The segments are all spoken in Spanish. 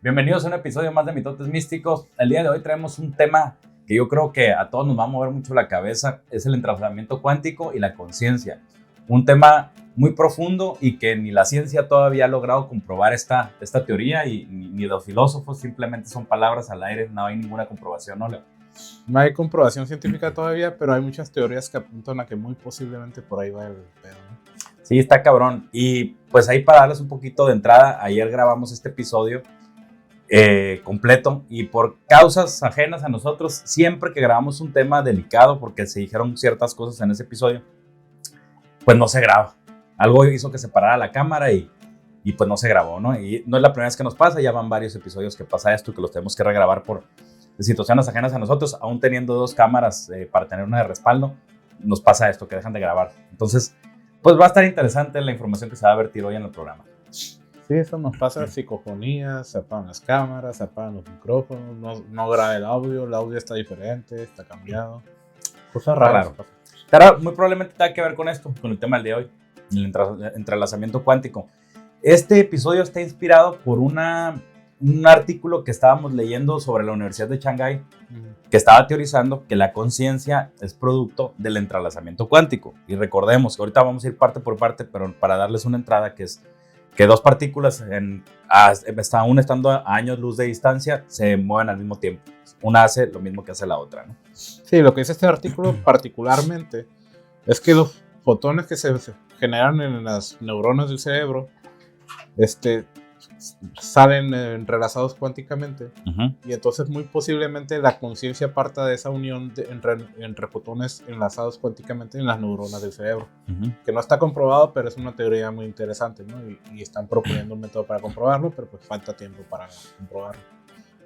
Bienvenidos a un episodio más de Mitotes Místicos. El día de hoy traemos un tema que yo creo que a todos nos va a mover mucho la cabeza. Es el entrenamiento cuántico y la conciencia. Un tema muy profundo y que ni la ciencia todavía ha logrado comprobar esta teoría y ni los filósofos, simplemente son palabras al aire, no hay ninguna comprobación, ¿no, Leo? No hay comprobación científica todavía, pero hay muchas teorías que apuntan a que muy posiblemente por ahí va el pedo, ¿no? Sí, está cabrón. Y pues ahí para darles un poquito de entrada, ayer grabamos este episodio completo y por causas ajenas a nosotros, siempre que grabamos un tema delicado, porque se dijeron ciertas cosas en ese episodio, pues no se graba. Algo hizo que se parara la cámara y pues no se grabó, ¿no? Y no es la primera vez que nos pasa, ya van varios episodios que pasa esto, que los tenemos que regrabar por situaciones ajenas a nosotros, aún teniendo dos cámaras para tener una de respaldo, nos pasa esto, que dejan de grabar. Entonces, pues va a estar interesante la información que se va a vertir hoy en el programa. Sí, eso nos pasa psicofonías, se apagan las cámaras, se apagan los micrófonos, no graba el audio está diferente, está cambiado. Cosas raras. Claro. Pero muy probablemente tenga que ver con esto, con el tema del de hoy, el entrelazamiento cuántico. Este episodio está inspirado por un artículo que estábamos leyendo sobre la Universidad de Shanghái, que estaba teorizando que la conciencia es producto del entrelazamiento cuántico. Y recordemos que ahorita vamos a ir parte por parte, pero para darles una entrada, que es que dos partículas, aún estando a años luz de distancia, se mueven al mismo tiempo. Una hace lo mismo que hace la otra, ¿no? Sí, lo que dice este artículo particularmente es que los fotones que se generan en las neuronas del cerebro salen entrelazados cuánticamente, y entonces muy posiblemente la conciencia parta de esa unión entre fotones enlazados cuánticamente en las neuronas del cerebro, que no está comprobado, pero es una teoría muy interesante, ¿no? Y están proponiendo un método para comprobarlo, pero pues falta tiempo para comprobarlo.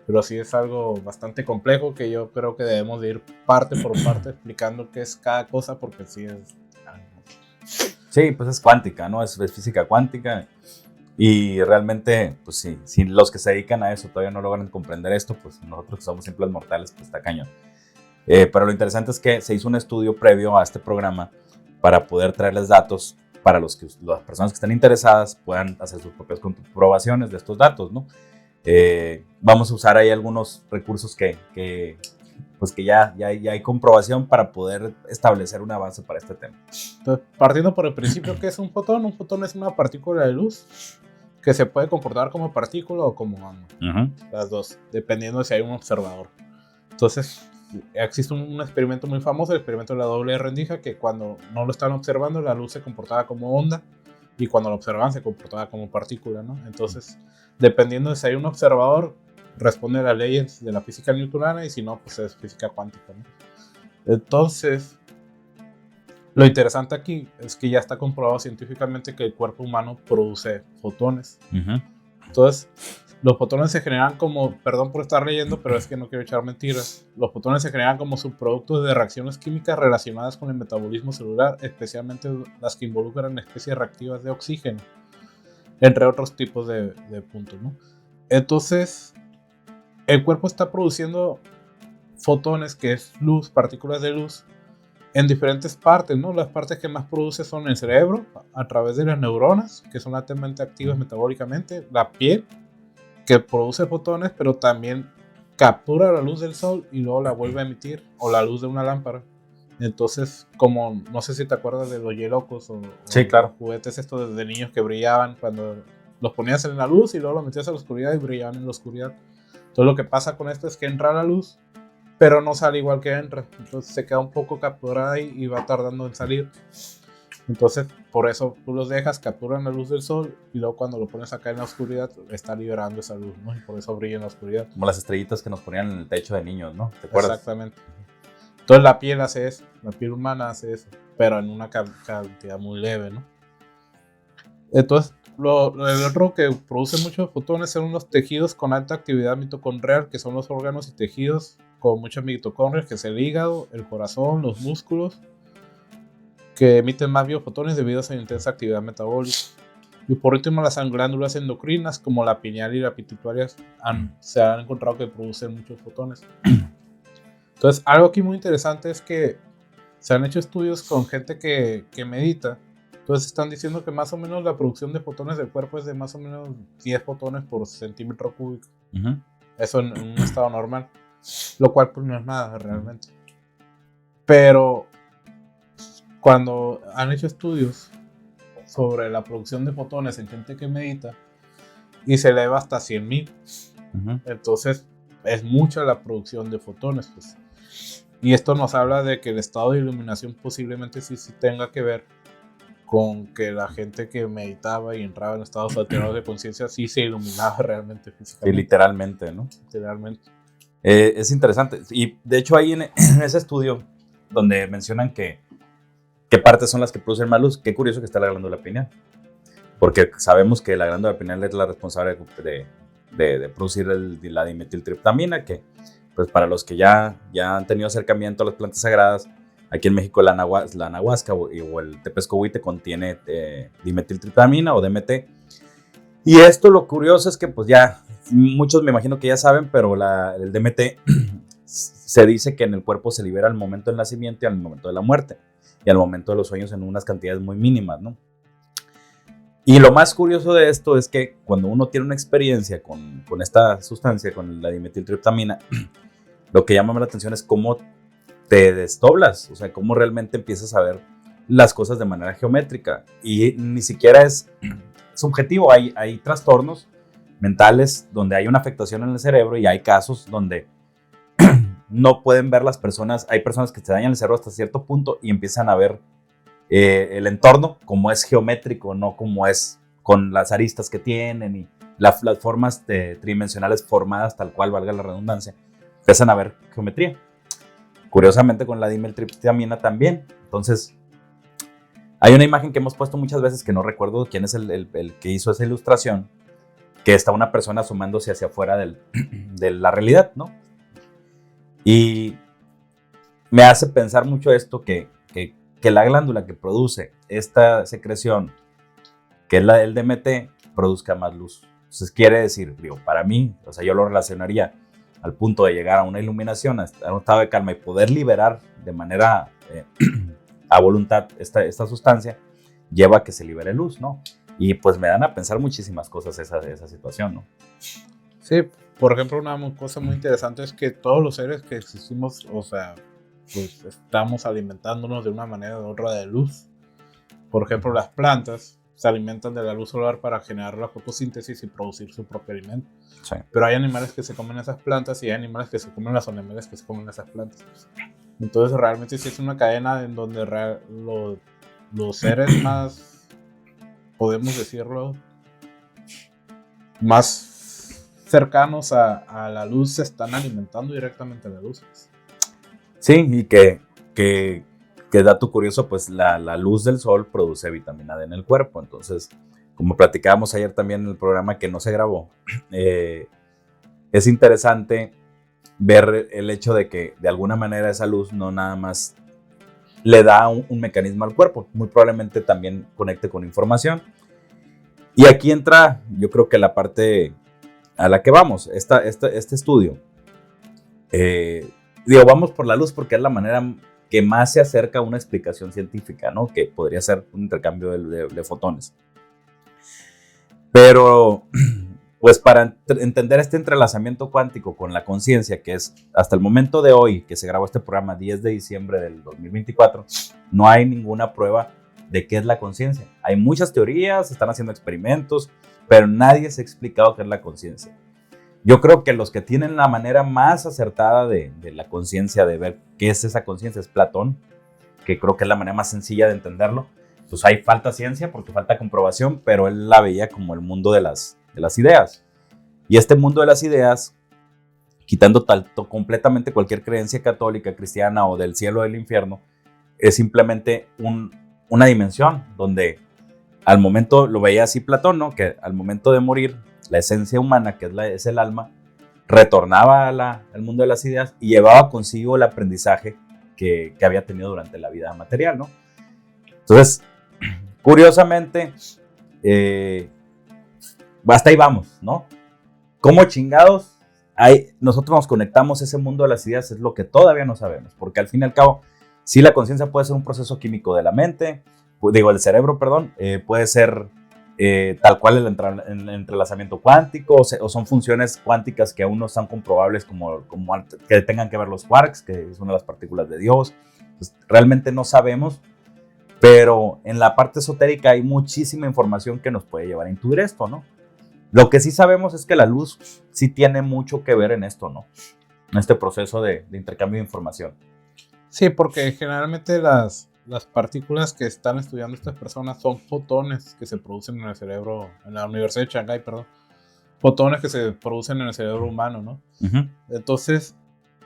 Pero sí es algo bastante complejo que yo creo que debemos de ir parte por parte explicando qué es cada cosa, porque sí es... Sí, pues es cuántica, ¿no? Es física cuántica. Y realmente, pues sí, si los que se dedican a eso todavía no logran comprender esto, pues nosotros que somos simples mortales, pues está cañón. Pero lo interesante es que se hizo un estudio previo a este programa para poder traerles datos para las personas que están interesadas puedan hacer sus propias comprobaciones de estos datos, ¿no? Vamos a usar ahí algunos recursos que ya hay comprobación para poder establecer una base para este tema. Entonces, partiendo por el principio, ¿qué es un fotón? Un fotón es una partícula de luz que se puede comportar como partícula o como onda. Las dos, dependiendo de si hay un observador. Entonces, existe un experimento muy famoso, el experimento de la doble rendija, que cuando no lo están observando, la luz se comportaba como onda, y cuando lo observaban se comportaba como partícula, ¿no? Entonces, dependiendo de si hay un observador, responde a las leyes de la física newtoniana, y si no, pues es física cuántica, ¿no? Entonces, lo interesante aquí es que ya está comprobado científicamente que el cuerpo humano produce fotones. Entonces, los fotones se generan como, perdón por estar leyendo, pero es que no quiero echar mentiras. Los fotones se generan como subproductos de reacciones químicas relacionadas con el metabolismo celular, especialmente las que involucran especies reactivas de oxígeno, entre otros tipos de puntos, ¿no? Entonces, el cuerpo está produciendo fotones, que es luz, partículas de luz, en diferentes partes, ¿no? Las partes que más produce son el cerebro, a través de las neuronas, que son altamente activas metabólicamente, la piel, que produce fotones, pero también captura la luz del sol y luego la vuelve a emitir, o la luz de una lámpara. Entonces, como, no sé si te acuerdas de los hielocos sí, claro, los juguetes estos de niños que brillaban cuando los ponías en la luz y luego los metías a la oscuridad y brillaban en la oscuridad. Entonces lo que pasa con esto es que entra la luz, pero no sale igual que entra, entonces se queda un poco capturada y va tardando en salir. Entonces, por eso tú los dejas, capturan la luz del sol, y luego cuando lo pones acá en la oscuridad, está liberando esa luz, ¿no? Y por eso brilla en la oscuridad. Como las estrellitas que nos ponían en el techo de niños, ¿no? ¿Te acuerdas? Exactamente. Entonces la piel hace eso, la piel humana hace eso, pero en una cantidad muy leve, ¿no? Entonces, el otro que produce muchos fotones son los tejidos con alta actividad mitocondrial, que son los órganos y tejidos con muchas mitocondrias, que es el hígado, el corazón, los músculos, que emiten más biofotones debido a su intensa actividad metabólica. Y por último, las glándulas endocrinas, como la pineal y la pituitaria, se han encontrado que producen muchos fotones. Entonces, algo aquí muy interesante es que se han hecho estudios con gente que medita, Entonces están diciendo que más o menos la producción de fotones del cuerpo es de más o menos 10 fotones por centímetro cúbico. Uh-huh. Eso en un estado normal. Lo cual pues no es nada realmente. Pero cuando han hecho estudios sobre la producción de fotones en gente que medita y se eleva hasta 100,000. Uh-huh. Entonces es mucha la producción de fotones, pues. Y esto nos habla de que el estado de iluminación posiblemente sí tenga que ver con que la gente que meditaba y entraba en estados alterados de conciencia sí se iluminaba realmente físicamente. Sí, literalmente, ¿no? Literalmente. Es interesante. Y de hecho ahí en ese estudio donde mencionan qué partes son las que producen más luz, qué curioso que está la glándula pineal. Porque sabemos que la glándula pineal es la responsable de producir la dimetiltriptamina, que pues para los que ya han tenido acercamiento a las plantas sagradas, aquí en México la anahuasca o el tepescohuite contiene dimetiltriptamina o DMT. Y esto lo curioso es que pues ya muchos me imagino que ya saben, pero el DMT se dice que en el cuerpo se libera al momento del nacimiento y al momento de la muerte y al momento de los sueños en unas cantidades muy mínimas, ¿no? Y lo más curioso de esto es que cuando uno tiene una experiencia con esta sustancia, con la dimetiltriptamina, lo que llama la atención es cómo te desdoblas, o sea, cómo realmente empiezas a ver las cosas de manera geométrica. Y ni siquiera es subjetivo, hay trastornos mentales donde hay una afectación en el cerebro y hay casos donde no pueden ver las personas, hay personas que se dañan el cerebro hasta cierto punto y empiezan a ver el entorno como es geométrico, no como es con las aristas que tienen y las formas tridimensionales formadas tal cual, valga la redundancia, empiezan a ver geometría. Curiosamente con la dimetiltriptamina también. Entonces hay una imagen que hemos puesto muchas veces que no recuerdo quién es el que hizo esa ilustración, que está una persona asomándose hacia afuera de la realidad, ¿no? Y me hace pensar mucho esto que la glándula que produce esta secreción, que es la del DMT, produzca más luz. Entonces quiere decir, digo, para mí, o sea, yo lo relacionaría al punto de llegar a una iluminación, a un estado de calma y poder liberar de manera a voluntad esta sustancia, lleva a que se libere luz, ¿no? Y pues me dan a pensar muchísimas cosas esa situación, ¿no? Sí, por ejemplo, una cosa muy interesante es que todos los seres que existimos, o sea, pues estamos alimentándonos de una manera u otra de luz. Por ejemplo, las plantas se alimentan de la luz solar para generar la fotosíntesis y producir su propio alimento. Sí. Pero hay animales que se comen esas plantas y hay animales que se comen las animales que se comen esas plantas. Entonces realmente sí es una cadena en donde los seres más, podemos decirlo, más cercanos a la luz se están alimentando directamente de la luz. Sí, y que dato curioso, pues la luz del sol produce vitamina D en el cuerpo. Entonces, como platicábamos ayer también en el programa que no se grabó, es interesante ver el hecho de que de alguna manera esa luz no nada más le da un mecanismo al cuerpo, muy probablemente también conecte con información. Y aquí entra, yo creo que la parte a la que vamos, este estudio. Vamos por la luz porque es la manera que más se acerca a una explicación científica, ¿no? Que podría ser un intercambio de fotones. Pero, pues para entender este entrelazamiento cuántico con la conciencia, que es hasta el momento de hoy, que se grabó este programa, 10 de diciembre del 2024, no hay ninguna prueba de qué es la conciencia. Hay muchas teorías, se están haciendo experimentos, pero nadie se ha explicado qué es la conciencia. Yo creo que los que tienen la manera más acertada de la conciencia, de ver qué es esa conciencia, es Platón, que creo que es la manera más sencilla de entenderlo. Pues hay falta ciencia porque falta comprobación, pero él la veía como el mundo de las ideas. Y este mundo de las ideas, quitando completamente cualquier creencia católica, cristiana o del cielo o del infierno, es simplemente una dimensión donde al momento, lo veía así Platón, ¿no? Que al momento de morir, la esencia humana, que es el alma, retornaba al mundo de las ideas y llevaba consigo el aprendizaje que había tenido durante la vida material, ¿no? Entonces, curiosamente, hasta ahí vamos, ¿no? ¿Cómo chingados nosotros nos conectamos a ese mundo de las ideas? Es lo que todavía no sabemos, porque al fin y al cabo, sí, la conciencia puede ser un proceso químico de la mente, el cerebro, perdón, puede ser tal cual el entrelazamiento cuántico, o son funciones cuánticas que aún no están comprobables como que tengan que ver los quarks, que son las partículas de Dios. Pues, realmente no sabemos, pero en la parte esotérica hay muchísima información que nos puede llevar a intuir esto, ¿no? Lo que sí sabemos es que la luz sí tiene mucho que ver en esto, ¿no? En este proceso de intercambio de información. Sí, porque generalmente las partículas que están estudiando estas personas son fotones que se producen en el cerebro, en la Universidad de Shanghái, perdón. Fotones que se producen en el cerebro humano, ¿no? Uh-huh. Entonces,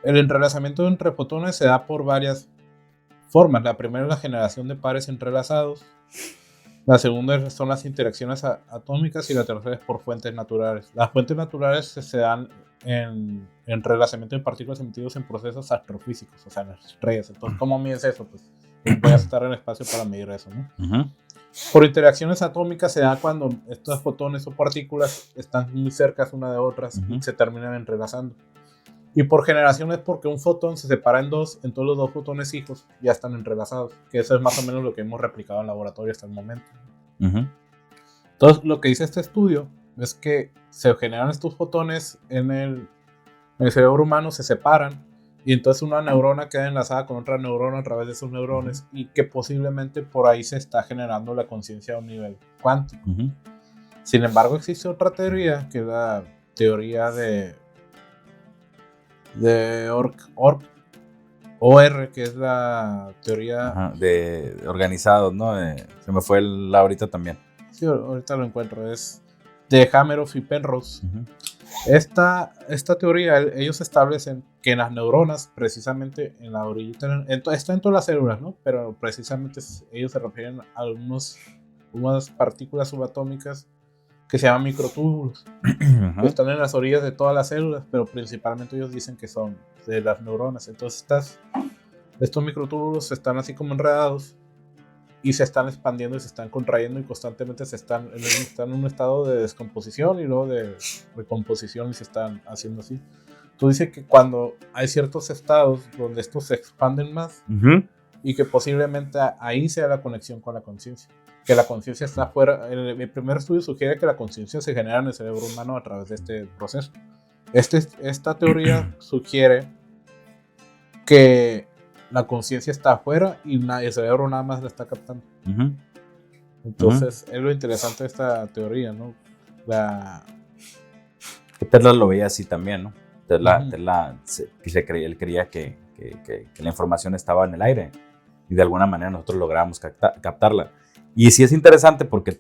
el entrelazamiento entre fotones se da por varias formas. La primera es la generación de pares entrelazados. La segunda son las interacciones atómicas y la tercera es por fuentes naturales. Las fuentes naturales se dan en entrelazamiento de partículas emitidos en procesos astrofísicos, o sea, en las estrellas. Entonces, ¿cómo mides eso? Pues voy a estar en el espacio para medir eso, ¿no? Uh-huh. Por interacciones atómicas se da cuando estos fotones o partículas están muy cerca una de otras uh-huh. y se terminan entrelazando. Y por generación es porque un fotón se separa en dos, entonces los dos fotones hijos ya están entrelazados, que eso es más o menos lo que hemos replicado en laboratorio hasta el momento. Uh-huh. Entonces, lo que dice este estudio es que se generan estos fotones en el cerebro humano, se separan, y entonces una neurona queda enlazada con otra neurona a través de esos neurones, uh-huh. y que posiblemente por ahí se está generando la conciencia a un nivel cuántico. Uh-huh. Sin embargo, existe otra teoría, que es la teoría de OR, que es la teoría... Ajá, de organizados, ¿no? Se me fue ahorita también. Sí, ahorita lo encuentro. Es de Hameroff y Penrose. Uh-huh. Esta teoría, ellos establecen que en las neuronas, precisamente en la orillita, está en todas las células, ¿no? Pero precisamente ellos se refieren a unas partículas subatómicas que se llaman microtúbulos. Uh-huh. Que están en las orillas de todas las células, pero principalmente ellos dicen que son de las neuronas. Entonces estos microtúbulos están así como enredados y se están expandiendo y se están contrayendo y constantemente están en un estado de descomposición y luego de recomposición y se están haciendo así. Entonces dice que cuando hay ciertos estados donde estos se expanden más uh-huh. y que posiblemente ahí sea la conexión con la conciencia. Que la conciencia está afuera. El primer estudio sugiere que la conciencia se genera en el cerebro humano a través de este proceso. Esta teoría sugiere que la conciencia está afuera y el cerebro nada más la está captando. Uh-huh. Entonces, uh-huh. es lo interesante de esta teoría, ¿no? Tesla lo veía así también, ¿no? Tesla él creía que la información estaba en el aire y de alguna manera nosotros logramos captarla. Y sí es interesante porque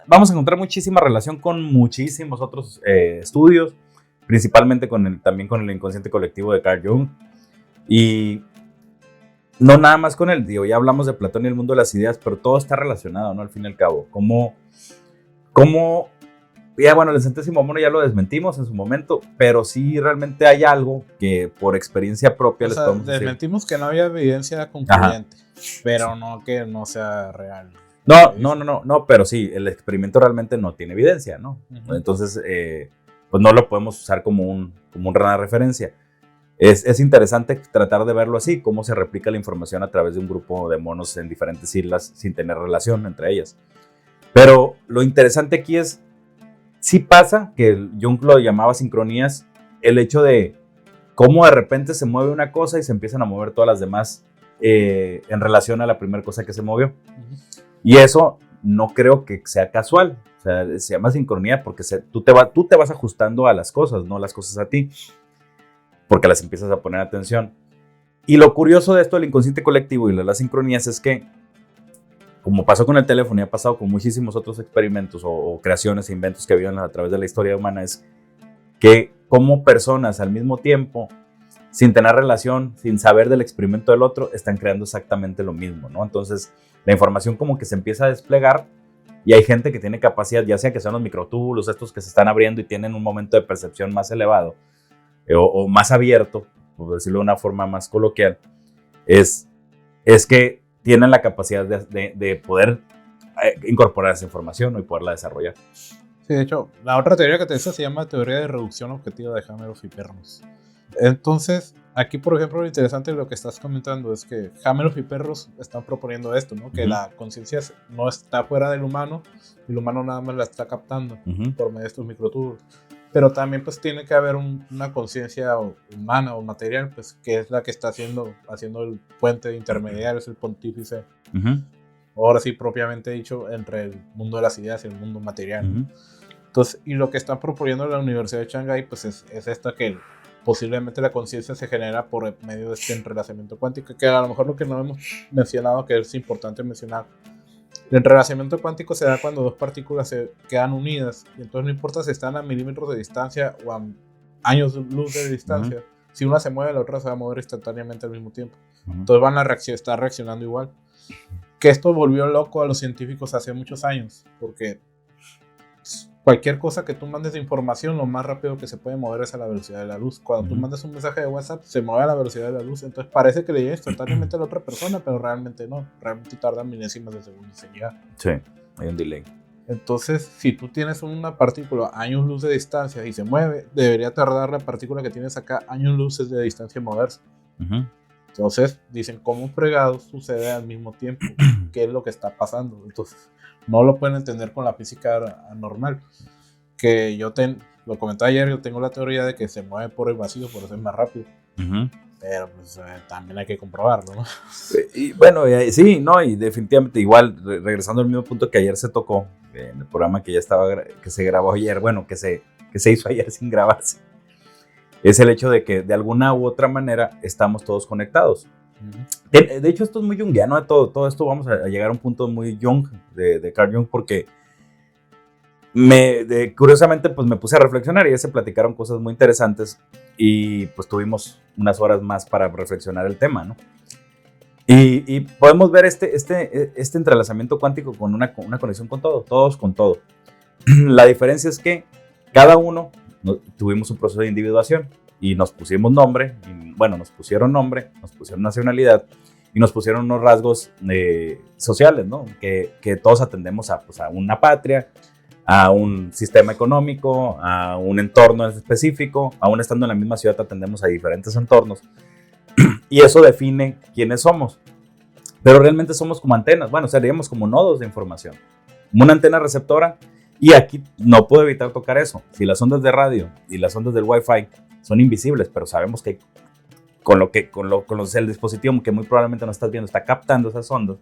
vamos a encontrar muchísima relación con muchísimos otros estudios, principalmente también con el inconsciente colectivo de Carl Jung. Y no nada más con él, ya hablamos de Platón y el mundo de las ideas, pero todo está relacionado, ¿no? Al fin y al cabo. Ya bueno, el centésimo mono ya lo desmentimos en su momento, pero sí realmente hay algo que por experiencia propia les podemos decir. Desmentimos que no había evidencia concluyente, pero no que no sea real. No, pero sí, el experimento realmente no tiene evidencia, ¿no? Uh-huh. Entonces, pues no lo podemos usar como una referencia. Es interesante tratar de verlo así, cómo se replica la información a través de un grupo de monos en diferentes islas sin tener relación entre ellas. Pero lo interesante aquí es, sí pasa, que Jung lo llamaba sincronías, el hecho de cómo de repente se mueve una cosa y se empiezan a mover todas las demás en relación a la primera cosa que se movió. Uh-huh. Y eso no creo que sea casual, o sea, se llama sincronía porque tú te vas ajustando a las cosas, no las cosas a ti, porque las empiezas a poner atención. Y lo curioso de esto del inconsciente colectivo y de las sincronías es que, como pasó con el teléfono y ha pasado con muchísimos otros experimentos o creaciones e inventos que habían a través de la historia humana, es que como personas al mismo tiempo, sin tener relación, sin saber del experimento del otro, están creando exactamente lo mismo, ¿no? Entonces, la información como que se empieza a desplegar y hay gente que tiene capacidad, ya sea que sean los microtúbulos, estos que se están abriendo y tienen un momento de percepción más elevado o más abierto, por decirlo de una forma más coloquial, es que tienen la capacidad de poder incorporar esa información y poderla desarrollar. Sí, de hecho, la otra teoría que te decía se llama teoría de reducción objetiva de Hameroff y Penrose. Entonces, aquí, por ejemplo, lo interesante de lo que estás comentando es que Hameloff y Perros están proponiendo esto, ¿no? Que la conciencia no está fuera del humano y el humano nada más la está captando por medio de estos microtubos. Pero también pues tiene que haber una conciencia humana o material, pues que es la que está haciendo el puente intermediario, es el pontífice. Ahora sí, propiamente dicho, entre el mundo de las ideas y el mundo material. Entonces, y lo que están proponiendo en la Universidad de Shanghái, pues es esta que posiblemente la conciencia se genera por medio de este entrelazamiento cuántico, que a lo mejor lo que no hemos mencionado, que es importante mencionar. El entrelazamiento cuántico se da cuando dos partículas se quedan unidas, y entonces no importa si están a milímetros de distancia o a años luz de distancia, si una se mueve, la otra se va a mover instantáneamente al mismo tiempo. Entonces van a estar reaccionando igual. Que esto volvió loco a los científicos hace muchos años, porque cualquier cosa que tú mandes de información, lo más rápido que se puede mover es a la velocidad de la luz. Cuando tú mandas un mensaje de WhatsApp, se mueve a la velocidad de la luz. Entonces parece que le llega instantáneamente a la otra persona, pero realmente no. Realmente tarda milésimas de segundos en llegar. Sí, hay un delay. Entonces, si tú tienes una partícula a años luz de distancia y se mueve, debería tardar la partícula que tienes acá años luz de distancia en moverse. Entonces, dicen, ¿cómo fregados sucede al mismo tiempo? ¿Qué es lo que está pasando? Entonces, no lo pueden entender con la física normal. Que lo comenté ayer, yo tengo la teoría de que se mueve por el vacío, por eso es más rápido. Pero pues también hay que comprobarlo, ¿no? Y bueno, sí, no, y definitivamente igual, regresando al mismo punto que ayer se tocó, en el programa que ya estaba, que se grabó ayer, bueno, que se hizo ayer sin grabarse, es el hecho de que de alguna u otra manera estamos todos conectados. De hecho, esto es muy junguiano, todo esto vamos a llegar a un punto muy Jung, de Carl Jung, porque curiosamente pues me puse a reflexionar y ya se platicaron cosas muy interesantes y pues tuvimos unas horas más para reflexionar el tema, ¿no? Y podemos ver este entrelazamiento cuántico con una conexión con todo, todos con todo. La diferencia es que cada uno tuvimos un proceso de individuación y nos pusimos nombre, nos pusieron nombre, nos pusieron nacionalidad y nos pusieron unos rasgos sociales, ¿no? Que todos atendemos a una patria, a un sistema económico, a un entorno específico. Aún estando en la misma ciudad atendemos a diferentes entornos y eso define quiénes somos. Pero realmente somos como antenas, seríamos como nodos de información, como una antena receptora. Y aquí no puedo evitar tocar eso. Si las ondas de radio y las ondas del Wi-Fi son invisibles, pero sabemos que el dispositivo que muy probablemente no estás viendo está captando esas ondas,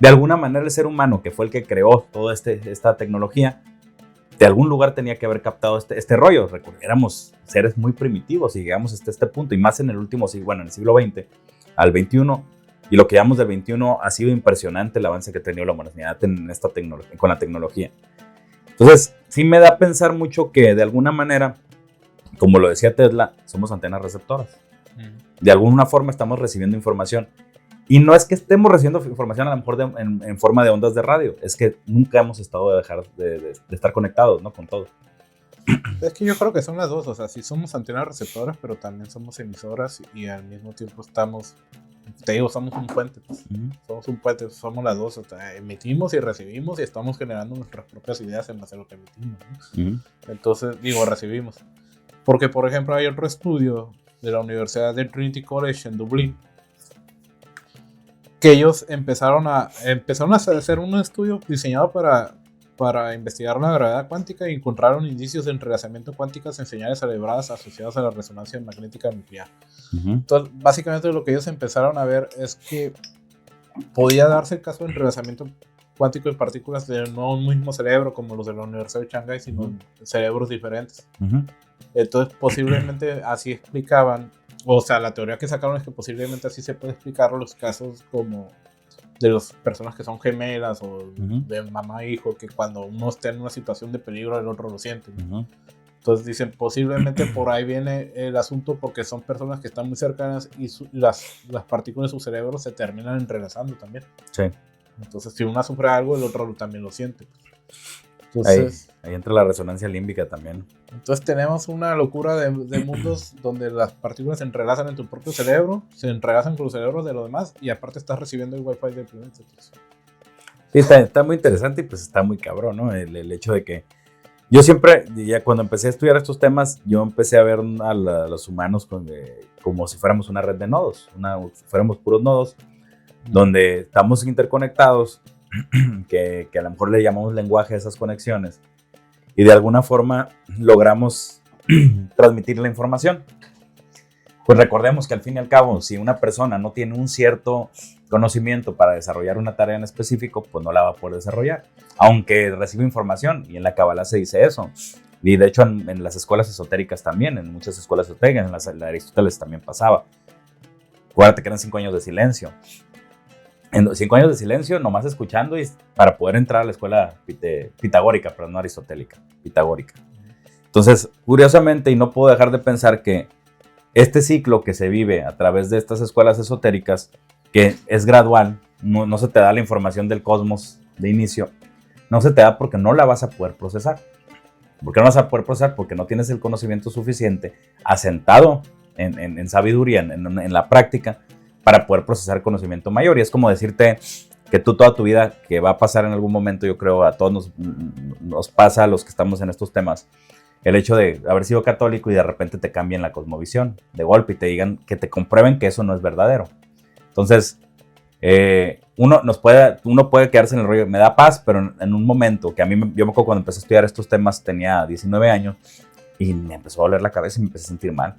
de alguna manera el ser humano, que fue el que creó toda esta tecnología, de algún lugar tenía que haber captado este rollo. Éramos seres muy primitivos y llegamos hasta este punto, y más en el último siglo, en el siglo XX al XXI, y lo que llamamos del XXI ha sido impresionante el avance que ha tenido la humanidad con la tecnología. Entonces, sí me da a pensar mucho que de alguna manera, como lo decía Tesla, somos antenas receptoras. De alguna forma estamos recibiendo información. Y no es que estemos recibiendo información a lo mejor en forma de ondas de radio, es que nunca hemos estado de dejar de estar conectados, ¿no? Con todo. Es que yo creo que son las dos, o sea, sí somos antenas receptoras, pero también somos emisoras y al mismo tiempo somos un puente, pues. Somos un puente, somos las dos, o sea, emitimos y recibimos y estamos generando nuestras propias ideas en base a lo que emitimos, ¿no? Entonces, recibimos. Porque, por ejemplo, hay otro estudio de la Universidad de Trinity College en Dublín, que ellos empezaron a hacer un estudio diseñado para investigar la gravedad cuántica y encontraron indicios de entrelazamiento cuántico en señales cerebrales asociadas a la resonancia magnética nuclear. Entonces, básicamente lo que ellos empezaron a ver es que podía darse el caso de entrelazamiento cuántico de partículas de no un mismo cerebro como los de la Universidad de Shanghái, sino cerebros diferentes. Entonces, posiblemente así explicaban, o sea, la teoría que sacaron es que posiblemente así se puede explicar los casos como de las personas que son gemelas o de mamá e hijo, que cuando uno está en una situación de peligro el otro lo siente. Entonces dicen, posiblemente por ahí viene el asunto, porque son personas que están muy cercanas y las partículas de su cerebro se terminan entrelazando también. Sí. Entonces si una sufre algo, el otro también lo siente. Entonces, ahí entra la resonancia límbica también. Entonces tenemos una locura de mundos donde las partículas se entrelazan en tu propio cerebro, se entrelazan con los cerebros de los demás, y aparte estás recibiendo el wifi del planeta. Sí, está muy interesante y pues está muy cabrón, ¿no? El hecho de que Yo siempre, ya cuando empecé a estudiar estos temas, yo empecé a ver a los humanos como si fuéramos una red de nodos, fuéramos puros nodos, donde estamos interconectados, que a lo mejor le llamamos lenguaje a esas conexiones, y de alguna forma logramos transmitir la información. Pues recordemos que al fin y al cabo, si una persona no tiene un cierto conocimiento para desarrollar una tarea en específico, pues no la va a poder desarrollar, aunque recibe información, y en la Kabbalah se dice eso. Y de hecho en las escuelas esotéricas también, en muchas escuelas esotéricas, en la de Aristóteles también pasaba. Acuérdate que eran 5 años de silencio. En 5 años de silencio, nomás escuchando, y para poder entrar a la escuela pitagórica, pero no aristotélica, pitagórica. Entonces, curiosamente, y no puedo dejar de pensar que este ciclo que se vive a través de estas escuelas esotéricas, que es gradual, no se te da la información del cosmos de inicio, no se te da porque no la vas a poder procesar. ¿Por qué no vas a poder procesar? Porque no tienes el conocimiento suficiente asentado en sabiduría, en la práctica, para poder procesar conocimiento mayor. Y es como decirte que tú toda tu vida, que va a pasar en algún momento, yo creo a todos nos pasa a los que estamos en estos temas, el hecho de haber sido católico y de repente te cambien la cosmovisión de golpe y te digan, que te comprueben que eso no es verdadero. Entonces, uno puede quedarse en el rollo, me da paz, pero en un momento que yo me acuerdo cuando empecé a estudiar estos temas, tenía 19 años y me empezó a doler la cabeza y me empecé a sentir mal.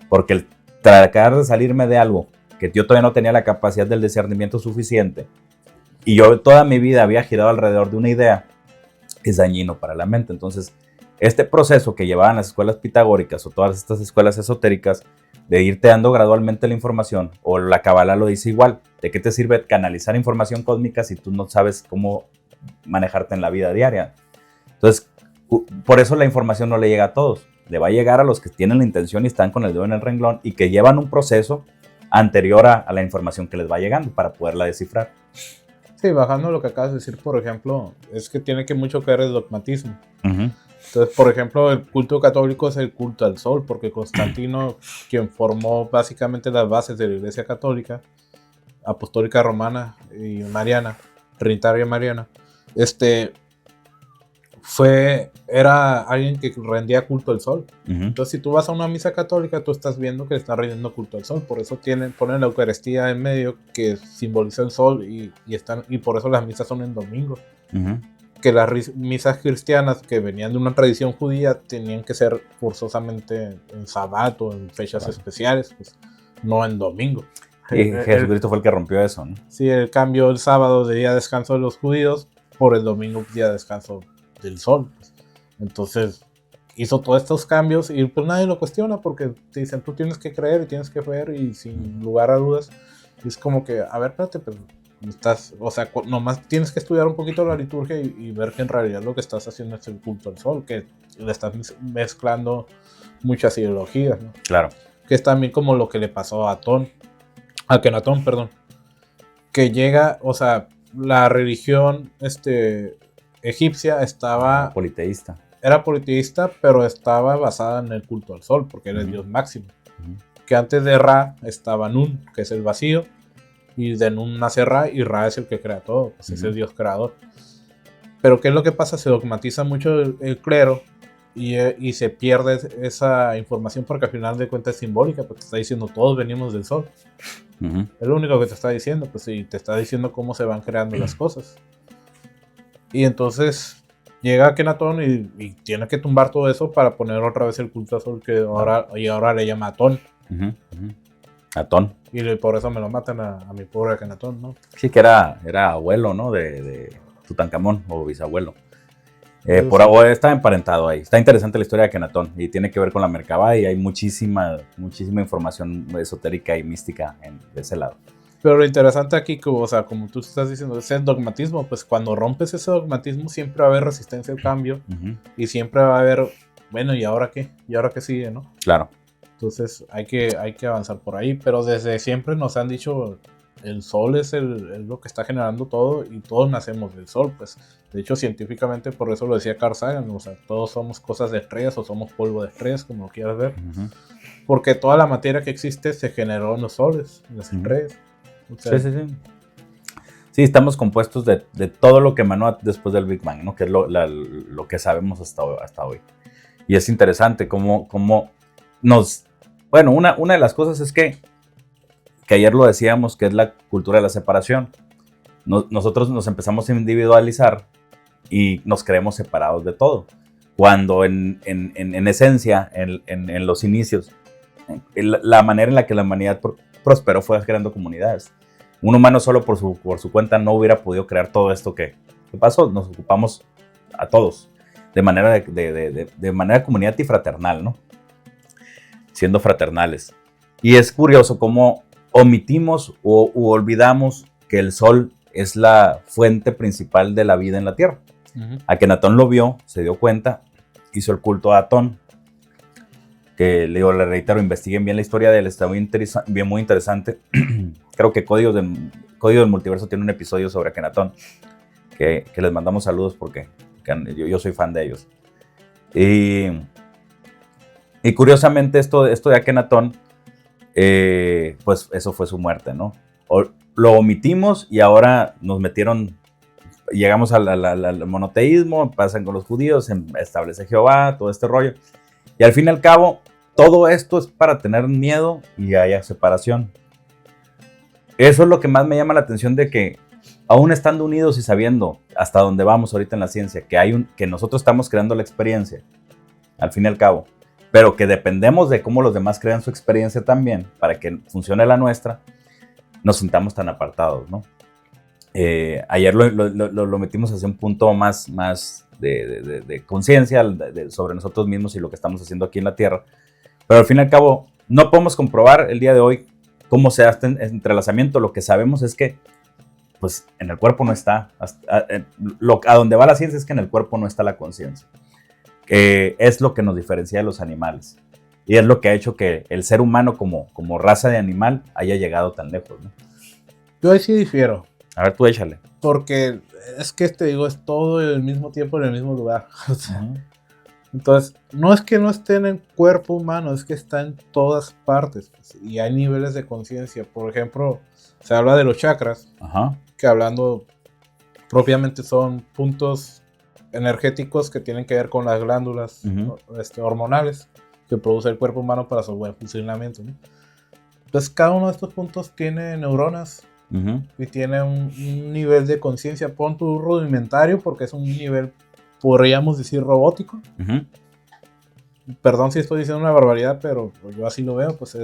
Porque el tratar de salirme de algo que yo todavía no tenía la capacidad del discernimiento suficiente, y yo toda mi vida había girado alrededor de una idea, es dañino para la mente. Entonces, este proceso que llevaban las escuelas pitagóricas o todas estas escuelas esotéricas, de irte dando gradualmente la información, o la Kabbalah lo dice igual, ¿de qué te sirve canalizar información cósmica si tú no sabes cómo manejarte en la vida diaria? Entonces, por eso la información no le llega a todos, le va a llegar a los que tienen la intención y están con el dedo en el renglón y que llevan un proceso anterior a la información que les va llegando para poderla descifrar. Sí, bajando lo que acabas de decir, por ejemplo, es que tiene que mucho que ver el dogmatismo. Entonces, por ejemplo, el culto católico es el culto al sol, porque Constantino, quien formó básicamente las bases de la Iglesia Católica, Apostólica Romana y Mariana, Trinitaria Mariana, era alguien que rendía culto al sol. Entonces, si tú vas a una misa católica, tú estás viendo que le están rindiendo culto al sol. Por eso ponen la Eucaristía en medio, que simboliza el sol, y por eso las misas son en domingo. Que las misas cristianas que venían de una tradición judía tenían que ser forzosamente en Sabbat o en fechas especiales, pues no en domingo. Y Jesucristo fue el que rompió eso, ¿no? Sí, el cambio el sábado de día de descanso de los judíos por el domingo día de descanso del sol. Pues. Entonces hizo todos estos cambios y pues nadie lo cuestiona porque te dicen tú tienes que creer y tienes que ver y sin lugar a dudas. Es como que, a ver, espérate, pero nomás tienes que estudiar un poquito la liturgia y ver que en realidad lo que estás haciendo es el culto al sol, que le estás mezclando muchas ideologías, ¿no? Claro. Que es también como lo que le pasó a Akenatón, que llega, o sea, la religión egipcia era politeísta, pero estaba basada en el culto al sol, porque era el dios máximo. Que antes de Ra estaba Nun, que es el vacío, y de Nun nace Ra, y Ra es el que crea todo, pues es el dios creador. Pero ¿qué es lo que pasa? Se dogmatiza mucho el clero y se pierde esa información porque al final de cuentas es simbólica, porque te está diciendo todos venimos del sol. Es lo único que te está diciendo, pues sí, te está diciendo cómo se van creando las cosas. Y entonces llega Akenatón y tiene que tumbar todo eso para poner otra vez el culto al sol, que ahora le llama Atón. Atón. Y por eso me lo matan a mi pobre Akenatón, ¿no? Sí, que era abuelo, ¿no? De Tutankamón, o bisabuelo. Por abuelo está emparentado ahí. Está interesante la historia de Akenatón y tiene que ver con la Merkabah y hay muchísima información esotérica y mística de ese lado. Pero lo interesante aquí, o sea, como tú estás diciendo, es el dogmatismo. Pues cuando rompes ese dogmatismo siempre va a haber resistencia al cambio y siempre va a haber, bueno, ¿y ahora qué? ¿Y ahora qué sigue, no? Claro. Entonces hay que avanzar por ahí, pero desde siempre nos han dicho el sol es lo que está generando todo y todos nacemos del sol, pues de hecho científicamente por eso lo decía Carl Sagan, o sea, todos somos cosas de estrellas o somos polvo de estrellas, como lo quieras ver, porque toda la materia que existe se generó en los soles, en las estrellas. O sea, sí. Sí, estamos compuestos de todo lo que emanó después del Big Bang, ¿no? Que es lo que sabemos hasta hoy. Y es interesante cómo nos... Bueno, una de las cosas es que ayer lo decíamos, que es la cultura de la separación. Nosotros nos empezamos a individualizar y nos creemos separados de todo. Cuando en esencia, en los inicios, la manera en la que la humanidad prosperó fue creando comunidades. Un humano solo por su cuenta no hubiera podido crear todo esto que pasó. Nos ocupamos a todos de manera de manera comunidad y fraternal, ¿no? Siendo fraternales. Y es curioso cómo omitimos u olvidamos que el sol es la fuente principal de la vida en la Tierra. Uh-huh. Akenatón lo vio, se dio cuenta, hizo el culto a Atón, que le reitero, investiguen bien la historia de él, está muy interesante. Creo que Código del Multiverso tiene un episodio sobre Akenatón, que les mandamos saludos porque yo soy fan de ellos. Y curiosamente esto de Akenatón, pues eso fue su muerte, ¿no? Lo omitimos y ahora nos metieron, llegamos al monoteísmo, pasan con los judíos, se establece Jehová, todo este rollo. Y al fin y al cabo, todo esto es para tener miedo y haya separación. Eso es lo que más me llama la atención, de que aún estando unidos y sabiendo hasta dónde vamos ahorita en la ciencia, que nosotros estamos creando la experiencia, al fin y al cabo, pero que dependemos de cómo los demás crean su experiencia también, para que funcione la nuestra, nos sintamos tan apartados, ¿no? Ayer lo metimos hacia un punto más de conciencia sobre nosotros mismos y lo que estamos haciendo aquí en la Tierra, pero al fin y al cabo no podemos comprobar el día de hoy cómo se hace este entrelazamiento. Lo que sabemos es que pues en el cuerpo no está, a donde va la ciencia es que en el cuerpo no está la conciencia, que es lo que nos diferencia de los animales y es lo que ha hecho que el ser humano como raza de animal haya llegado tan lejos, ¿no? Yo ahí sí difiero. A ver, tú échale. Porque es que es todo al mismo tiempo en el mismo lugar. Uh-huh. Entonces, no es que no esté en el cuerpo humano, es que está en todas partes. Pues, y hay niveles de conciencia. Por ejemplo, se habla de los chakras, uh-huh, que hablando propiamente son puntos energéticos que tienen que ver con las glándulas, uh-huh, hormonales que produce el cuerpo humano para su buen funcionamiento, ¿no? Entonces, cada uno de estos puntos tiene neuronas. Uh-huh. Y tiene un nivel de conciencia, pon tu rudimentario, porque es un nivel, podríamos decir, robótico. Uh-huh. Perdón si estoy diciendo una barbaridad, pero yo así lo veo, pues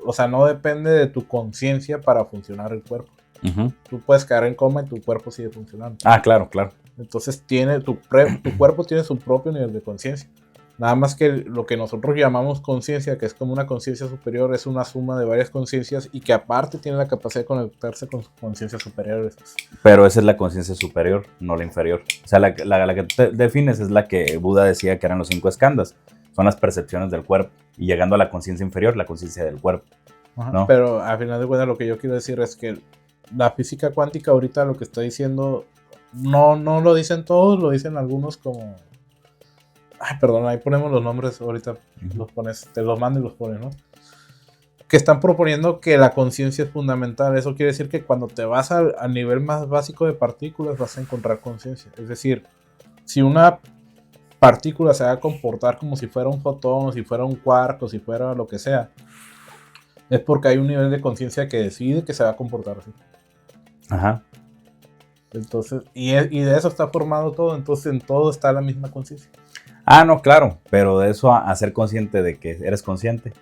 o sea, no depende de tu conciencia para funcionar el cuerpo. Uh-huh. Tú puedes caer en coma y tu cuerpo sigue funcionando. Ah, claro, claro. Entonces tu cuerpo tiene su propio nivel de conciencia. Nada más que lo que nosotros llamamos conciencia, que es como una conciencia superior, es una suma de varias conciencias y que aparte tiene la capacidad de conectarse con conciencias superiores. Pero esa es la conciencia superior, no la inferior. O sea, la que te defines es la que Buda decía que eran los 5 skandhas. Son las percepciones del cuerpo. Y llegando a la conciencia inferior, la conciencia del cuerpo. Ajá, ¿no? Pero al final de cuentas lo que yo quiero decir es que la física cuántica ahorita lo que está diciendo, no lo dicen todos, lo dicen algunos como... Ay, perdón, ahí ponemos los nombres ahorita, los pones, te los mando y los pones, ¿no? Que están proponiendo que la conciencia es fundamental. Eso quiere decir que cuando te vas al nivel más básico de partículas vas a encontrar conciencia. Es decir, si una partícula se va a comportar como si fuera un fotón, o si fuera un quark, o si fuera lo que sea, es porque hay un nivel de conciencia que decide que se va a comportar así. Ajá. Entonces, y de eso está formado todo, entonces en todo está la misma conciencia. Ah, no, claro, pero de eso a ser consciente de que eres consciente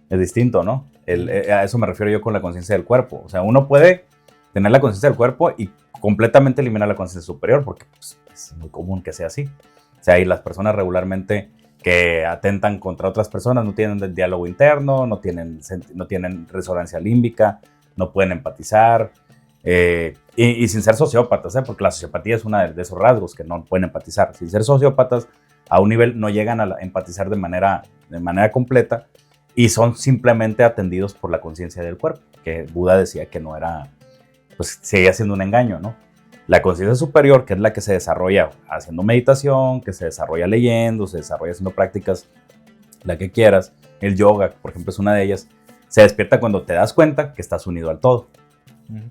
es distinto, ¿no? A eso me refiero yo con la conciencia del cuerpo. O sea, uno puede tener la conciencia del cuerpo y completamente eliminar la conciencia superior, porque pues, es muy común que sea así. O sea, y las personas regularmente que atentan contra otras personas no tienen diálogo interno, no tienen resonancia límbica, no pueden empatizar. Y sin ser sociópatas, porque la sociopatía es uno de esos rasgos que no pueden empatizar. Sin ser sociópatas, a un nivel no llegan a empatizar de manera completa y son simplemente atendidos por la conciencia del cuerpo, que Buda decía que no era, pues seguía siendo un engaño, ¿no? La conciencia superior, que es la que se desarrolla haciendo meditación, que se desarrolla leyendo, se desarrolla haciendo prácticas, la que quieras. El yoga, por ejemplo, es una de ellas. Se despierta cuando te das cuenta que estás unido al todo.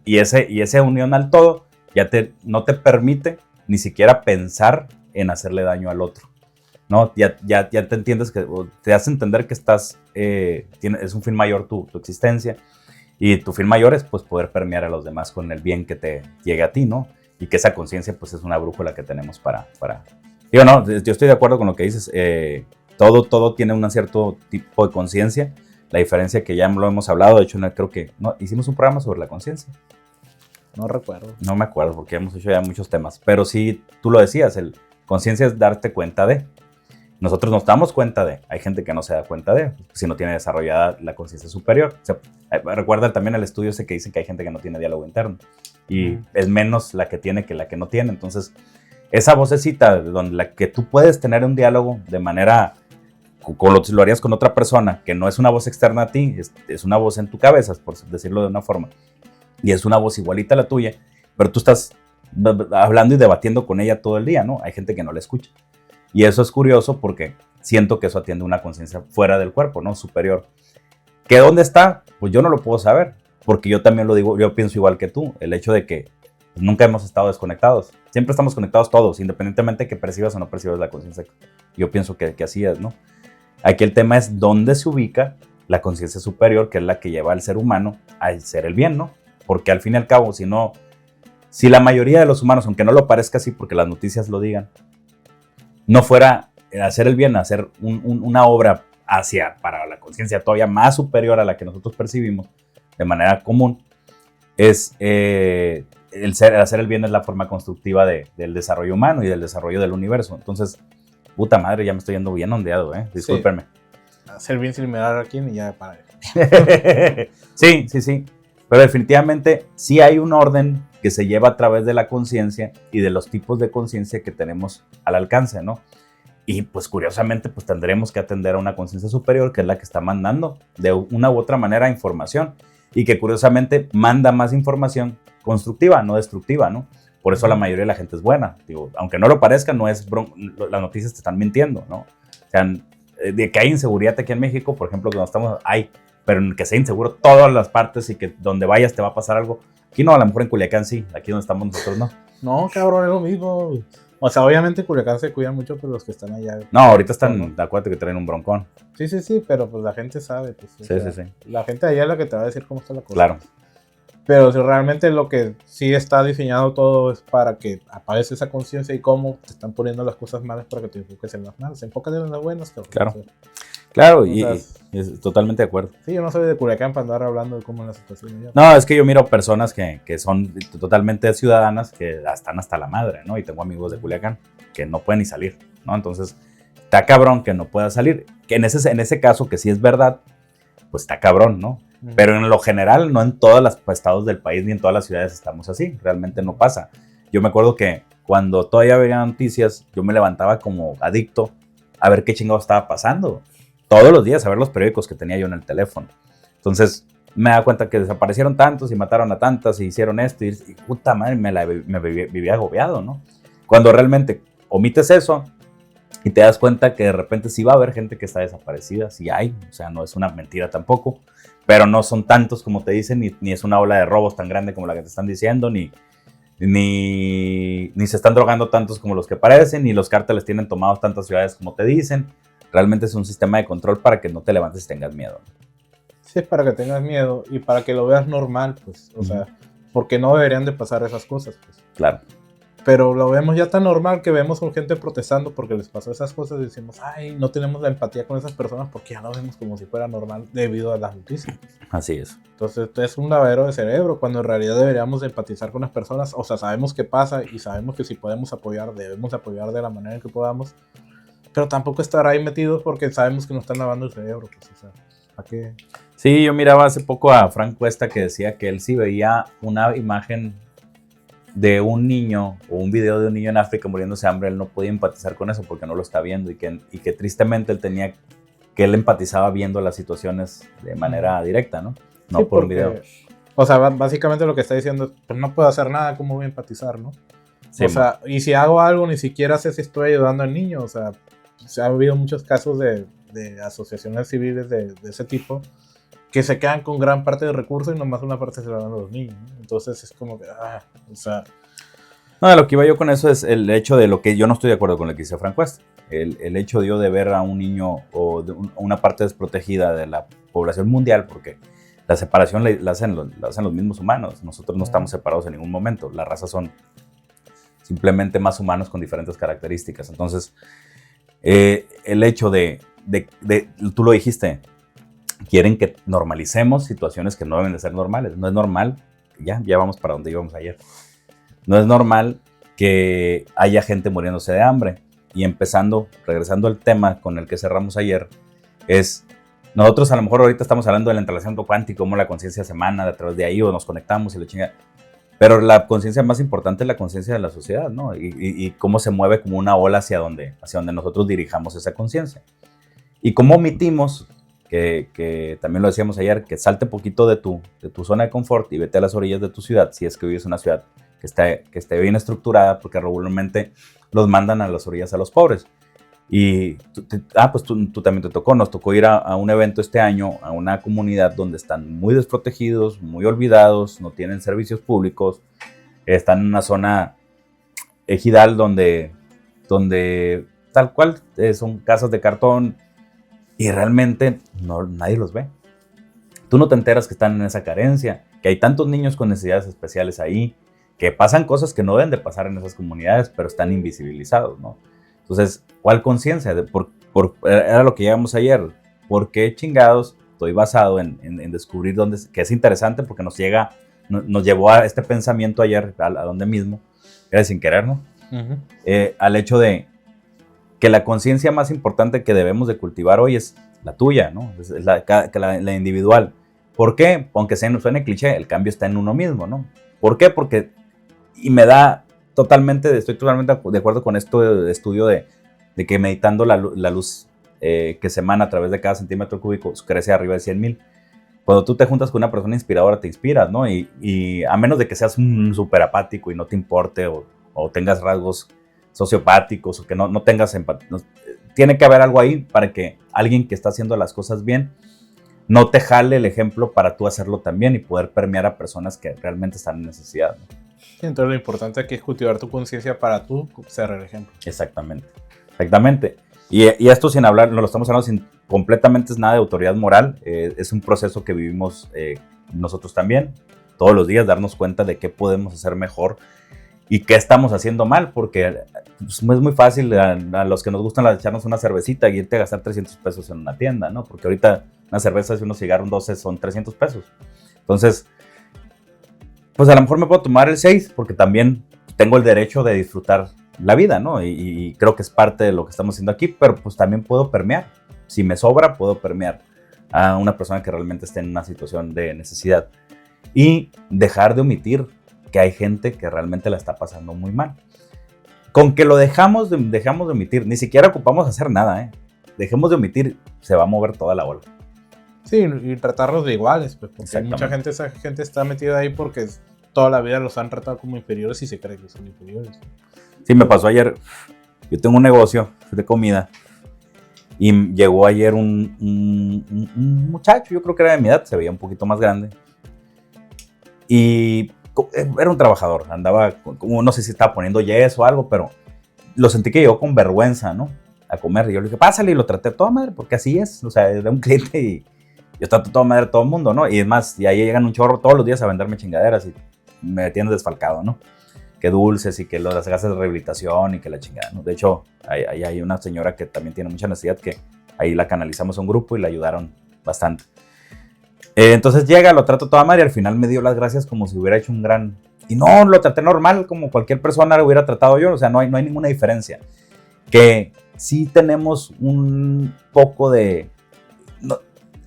Y esa unión al todo ya no te permite ni siquiera pensar en hacerle daño al otro, ¿no? Ya te entiendes, te hace entender que es un fin mayor tu existencia, y tu fin mayor es pues poder permear a los demás con el bien que te llegue a ti, ¿no? Y que esa conciencia pues es una brújula que tenemos para... Digo, no, yo estoy de acuerdo con lo que dices, todo tiene un cierto tipo de conciencia. La diferencia que ya lo hemos hablado, de hecho creo que hicimos un programa sobre la conciencia. No recuerdo. No me acuerdo porque hemos hecho ya muchos temas, pero sí, tú lo decías, conciencia es darte cuenta de. Nosotros nos damos cuenta de, hay gente que no se da cuenta de, si no tiene desarrollada la conciencia superior. O sea, recuerda también el estudio ese que dicen que hay gente que no tiene diálogo interno y es menos la que tiene que la que no tiene. Entonces, esa vocecita donde la que tú puedes tener un diálogo de manera, lo harías con otra persona, que no es una voz externa a ti, es una voz en tu cabeza, por decirlo de una forma, y es una voz igualita a la tuya, pero tú estás hablando y debatiendo con ella todo el día, ¿no? Hay gente que no la escucha. Y eso es curioso porque siento que eso atiende una conciencia fuera del cuerpo, ¿no? Superior. ¿Que dónde está? Pues yo no lo puedo saber, porque yo también lo digo, yo pienso igual que tú, el hecho de que nunca hemos estado desconectados. Siempre estamos conectados todos, independientemente de que percibas o no percibas la conciencia. Yo pienso que así es, ¿no? Aquí el tema es dónde se ubica la conciencia superior, que es la que lleva al ser humano a hacer el bien, ¿no? Porque al fin y al cabo, si la mayoría de los humanos, aunque no lo parezca así porque las noticias lo digan, no fuera hacer el bien, hacer una obra para la conciencia todavía más superior a la que nosotros percibimos de manera común, hacer el bien es la forma constructiva del desarrollo humano y del desarrollo del universo. Entonces, puta madre, ya me estoy yendo bien ondeado, discúlpenme. Sí. Hacer bien sin mirar a quién y ya para. Sí. Pero definitivamente sí hay un orden que se lleva a través de la conciencia y de los tipos de conciencia que tenemos al alcance, ¿no? Y pues curiosamente pues tendremos que atender a una conciencia superior, que es la que está mandando de una u otra manera información, y que curiosamente manda más información constructiva, no destructiva, ¿no? Por eso la mayoría de la gente es buena. Digo, aunque no lo parezca, las noticias te están mintiendo, ¿no? O sea, de que hay inseguridad aquí en México, por ejemplo, que hay, pero en que sea inseguro todas las partes y que donde vayas te va a pasar algo. Aquí no, a lo mejor en Culiacán sí, aquí donde estamos nosotros no. No, cabrón, es lo mismo. O sea, obviamente en Culiacán se cuidan mucho, pero los que están allá... No, ahorita están, acuérdate que traen un broncón. Sí, pero pues la gente sabe. Pues, sí. La gente allá es la que te va a decir cómo está la cosa. Claro. Pero si realmente lo que sí está diseñado todo es para que aparezca esa conciencia y cómo te están poniendo las cosas malas para que te enfoques en las malas. Enfócate en las buenas. Cabrón. Claro, y es totalmente de acuerdo. Sí, yo no soy de Culiacán para andar hablando de cómo es la situación allá. No, es que yo miro personas que son totalmente ciudadanas, que están hasta la madre, ¿no? Y tengo amigos de Culiacán que no pueden ni salir, ¿no? Entonces, está cabrón que no pueda salir. Que en ese caso, que sí es verdad, pues está cabrón, ¿no? Pero en lo general, no en todos los estados del país ni en todas las ciudades estamos así. Realmente no pasa. Yo me acuerdo que cuando todavía veía noticias, yo me levantaba como adicto a ver qué chingado estaba pasando. Todos los días a ver los periódicos que tenía yo en el teléfono. Entonces me da cuenta que desaparecieron tantos y mataron a tantas y hicieron esto y puta madre, me vivía agobiado, ¿no? Cuando realmente omites eso y te das cuenta que de repente sí va a haber gente que está desaparecida, sí hay, o sea, no es una mentira tampoco, pero no son tantos como te dicen, ni es una ola de robos tan grande como la que te están diciendo, ni se están drogando tantos como los que parecen, ni los cárteles tienen tomados tantas ciudades como te dicen. Realmente es un sistema de control para que no te levantes y tengas miedo. Sí, es para que tengas miedo y para que lo veas normal, pues, o sea, porque no deberían de pasar esas cosas, pues. Claro. Pero lo vemos ya tan normal que vemos con gente protestando porque les pasó esas cosas y decimos, ay, no tenemos la empatía con esas personas porque ya lo vemos como si fuera normal debido a las noticias. Así es. Entonces, esto es un lavadero de cerebro cuando en realidad deberíamos de empatizar con las personas. O sea, sabemos qué pasa y sabemos que si podemos apoyar, debemos apoyar de la manera en que podamos. Pero tampoco estar ahí metidos porque sabemos que nos están lavando el cerebro. Pues, o sea, ¿a qué? Sí, yo miraba hace poco a Frank Cuesta que decía que él sí veía una imagen de un niño o un video de un niño en África muriéndose de hambre, él no podía empatizar con eso porque no lo está viendo y que tristemente él empatizaba viendo las situaciones de manera directa, ¿no? No sí, por un video. O sea, básicamente lo que está diciendo es, pues no puedo hacer nada, ¿cómo voy a empatizar, no? Sí, o sea, y si hago algo, ni siquiera sé si estoy ayudando al niño, o sea, ha habido muchos casos de asociaciones civiles de ese tipo que se quedan con gran parte del recurso y nomás una parte se la dan a los niños, ¿no? Entonces es como que, o sea... No, lo que iba yo con eso es el hecho de lo que yo no estoy de acuerdo con lo que dice Frank West. El hecho de yo de ver a un niño o de una parte desprotegida de la población mundial, porque la separación la hacen los mismos humanos. Nosotros no estamos separados en ningún momento. Las razas son simplemente más humanos con diferentes características. Entonces, el hecho tú lo dijiste, quieren que normalicemos situaciones que no deben de ser normales. No es normal, ya vamos para donde íbamos ayer. No es normal que haya gente muriéndose de hambre. Y regresando al tema con el que cerramos ayer, nosotros a lo mejor ahorita estamos hablando del entrelazamiento cuántico, cómo la conciencia se emana a través de ahí o nos conectamos y la chingada. Pero la conciencia más importante es la conciencia de la sociedad, ¿no? Y cómo se mueve como una ola hacia donde nosotros dirijamos esa conciencia. Y cómo omitimos, que también lo decíamos ayer, que salte poquito de tu zona de confort y vete a las orillas de tu ciudad, si es que vives en una ciudad que esté bien estructurada, porque regularmente los mandan a las orillas a los pobres. Y pues tú también nos tocó ir a un evento este año, a una comunidad donde están muy desprotegidos, muy olvidados, no tienen servicios públicos, están en una zona ejidal donde tal cual son casas de cartón y realmente nadie los ve. Tú no te enteras que están en esa carencia, que hay tantos niños con necesidades especiales ahí, que pasan cosas que no deben de pasar en esas comunidades, pero están invisibilizados, ¿no? Entonces, ¿cuál conciencia? Era lo que llegamos ayer. ¿Por qué chingados estoy basado en descubrir que es interesante porque nos llevó a este pensamiento ayer, a donde mismo, era sin querer, ¿no? Uh-huh. Al hecho de que la conciencia más importante que debemos de cultivar hoy es la tuya, ¿no? Es la individual. ¿Por qué? Aunque suene cliché, el cambio está en uno mismo, ¿no? ¿Por qué? Porque, y estoy totalmente de acuerdo con este estudio de que meditando la luz que se emana a través de cada centímetro cúbico crece arriba de 100,000. Cuando tú te juntas con una persona inspiradora, te inspiras, ¿no? Y a menos de que seas un súper apático y no te importe o tengas rasgos sociopáticos o que no tengas empatía, tiene que haber algo ahí para que alguien que está haciendo las cosas bien no te jale el ejemplo para tú hacerlo también y poder permear a personas que realmente están en necesidad, ¿no? Entonces lo importante aquí es cultivar tu conciencia para tú ser el ejemplo. Exactamente. Y esto sin hablar, no lo estamos hablando sin completamente es nada de autoridad moral. Es un proceso que vivimos nosotros también. Todos los días darnos cuenta de qué podemos hacer mejor y qué estamos haciendo mal. Porque pues, es muy fácil a los que nos gustan echarnos una cervecita y irte a gastar 300 pesos en una tienda, ¿no? Porque ahorita una cerveza y unos cigarros 12 son 300 pesos. Entonces, pues a lo mejor me puedo tomar el 6 porque también tengo el derecho de disfrutar la vida, ¿no? Y creo que es parte de lo que estamos haciendo aquí, pero pues también puedo permear. Si me sobra, puedo permear a una persona que realmente esté en una situación de necesidad. Y dejar de omitir que hay gente que realmente la está pasando muy mal. Con que lo dejamos de omitir, ni siquiera ocupamos hacer nada, ¿eh? Dejemos de omitir, se va a mover toda la ola. Sí, y tratarlos de iguales, pues, porque esa gente está metida ahí porque toda la vida los han tratado como inferiores y se creen que son inferiores. Sí, me pasó ayer. Yo tengo un negocio de comida y llegó ayer un muchacho, yo creo que era de mi edad, se veía un poquito más grande. Y era un trabajador, andaba, como no sé si estaba poniendo yeso o algo, pero lo sentí que llegó con vergüenza, ¿no? A comer. Y yo le dije, pásale, y lo traté a toda madre, porque así es. O sea, era un cliente y yo trato a toda madre a todo el mundo, ¿no? Y es más, y ahí llegan un chorro todos los días a venderme chingaderas y me tienen desfalcado, ¿no? Que dulces y que las gasas de rehabilitación y que la chingada, ¿no? De hecho, hay una señora que también tiene mucha necesidad que ahí la canalizamos a un grupo y la ayudaron bastante. Entonces llega, lo trato a toda madre y al final me dio las gracias como si hubiera hecho un gran... Y no, lo traté normal como cualquier persona lo hubiera tratado yo, o sea, no hay ninguna diferencia. Que sí tenemos un poco de...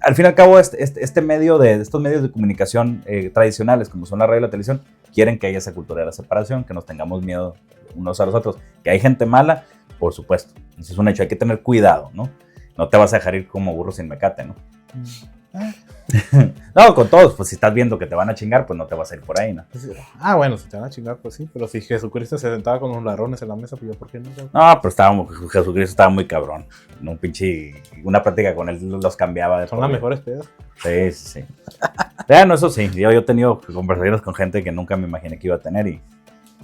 al fin y al cabo, estos medios de comunicación tradicionales, como son la radio y la televisión, quieren que haya esa cultura de la separación, que nos tengamos miedo unos a los otros. Que hay gente mala, por supuesto. Eso es un hecho, hay que tener cuidado, ¿no? No te vas a dejar ir como burro sin mecate, ¿no? No, con todos, pues si estás viendo que te van a chingar, pues no te vas a ir por ahí, ¿no? Bueno, si te van a chingar, pues sí, pero si Jesucristo se sentaba con los ladrones en la mesa, pues yo, ¿por qué no? No, pero Jesucristo estaba muy cabrón. Una práctica con él los cambiaba. Son las mejores pedas. Sí. Bueno, eso sí, yo he tenido conversaciones con gente que nunca me imaginé que iba a tener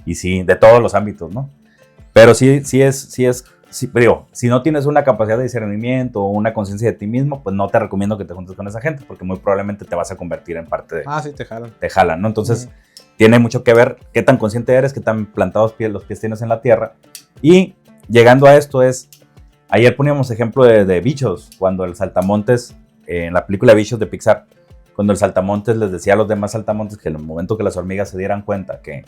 y sí, de todos los ámbitos, ¿no? Pero sí, digo, si no tienes una capacidad de discernimiento o una conciencia de ti mismo, pues no te recomiendo que te juntes con esa gente, porque muy probablemente te vas a convertir en parte de... Sí, te jalan. Te jalan, ¿no? Entonces, tiene mucho que ver qué tan consciente eres, qué tan plantados los pies tienes en la tierra. Y llegando a esto ayer poníamos ejemplo de bichos, cuando el saltamontes, en la película Bichos de Pixar, cuando el saltamontes les decía a los demás saltamontes que en el momento que las hormigas se dieran cuenta que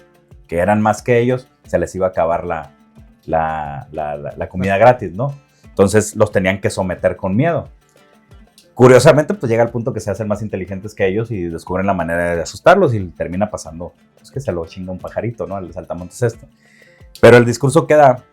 eran más que ellos, se les iba a acabar la comida gratis, ¿no? Entonces los tenían que someter con miedo. Curiosamente, pues llega el punto que se hacen más inteligentes que ellos y descubren la manera de asustarlos y termina pasando, pues que se lo chinga un pajarito, ¿no? El saltamontes Pero el discurso queda,